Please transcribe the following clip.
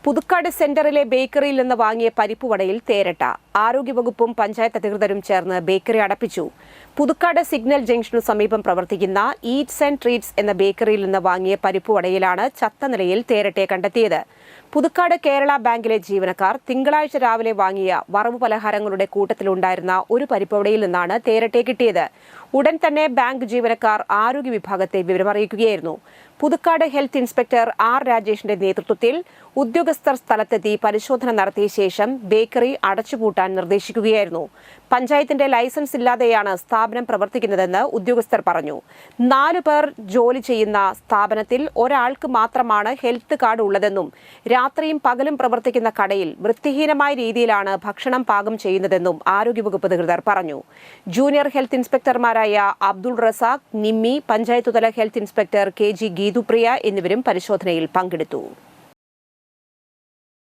പുതുക്കാട് സെന്ററിലെ ബേക്കറിയിൽ നിന്ന് വാങ്ങിയ പരിപ്പുവടയിൽ തേരട്ട. ആരോഗ്യവകുപ്പും പഞ്ചായത്ത് അധികൃതരും ചേർന്ന് ബേക്കറി അടപ്പിച്ചു. പുതുക്കാട് സിഗ്നൽ ജംഗ്ഷനു സമീപം പ്രവർത്തിക്കുന്ന ഈറ്റ്സ് ആൻഡ് ട്രീറ്റ്സ് എന്ന ബേക്കറിയിൽ നിന്ന് വാങ്ങിയ പരിപ്പുവടയിലാണ് ചത്ത നിലയിൽ തേരട്ടയെ കണ്ടെത്തിയത്. പുതുക്കാട് കേരള ബാങ്കിലെ ജീവനക്കാർ തിങ്കളാഴ്ച രാവിലെ വാങ്ങിയ വറവ് പലഹാരങ്ങളുടെ കൂട്ടത്തിലുണ്ടായിരുന്ന ഒരു പരിപ്പുവടയിൽ നിന്നാണ് തേരട്ടയെ കിട്ടിയത്. ഉടൻ തന്നെ ബാങ്ക് ജീവനക്കാർ ആരോഗ്യ വിഭാഗത്തെ വിവരമറിയിക്കുകയായിരുന്നു. പുതുക്കാട് ഹെൽത്ത് ഇൻസ്പെക്ടർ ആർ രാജേഷിന്റെ നേതൃത്വത്തിൽ ഉദ്യോഗസ്ഥർ സ്ഥലത്തെത്തി പരിശോധന നടത്തിയ ശേഷം ബേക്കറി അടച്ചുപൂട്ടാൻ നിർദ്ദേശിക്കുകയായിരുന്നു. പഞ്ചായത്തിന്റെ ലൈസൻസ് ഇല്ലാതെയാണ് സ്ഥാപനം പ്രവർത്തിക്കുന്നതെന്ന് ഉദ്യോഗസ്ഥർ പറഞ്ഞു. 4 പേർ ജോലി ചെയ്യുന്ന സ്ഥാപനത്തിൽ ഒരാൾക്ക് മാത്രമാണ് ഹെൽത്ത് കാർഡ് ഉള്ളതെന്നും രാത്രിയും പകലും പ്രവർത്തിക്കുന്ന കടയിൽ വൃത്തിഹീനമായ രീതിയിലാണ് ഭക്ഷണം പാകം ചെയ്യുന്നതെന്നും ആരോഗ്യവകുപ്പ് അധികൃതർ പറഞ്ഞു. ജൂനിയർ ഹെൽത്ത് ഇൻസ്പെക്ടർമാരായ അബ്ദുൾ റസാഖ്, നിമ്മി, പഞ്ചായത്തുതല ഹെൽത്ത് ഇൻസ്പെക്ടർ KG ഗീതുപ്രിയ എന്നിവരും പരിശോധനയിൽ പങ്കെടുത്തു.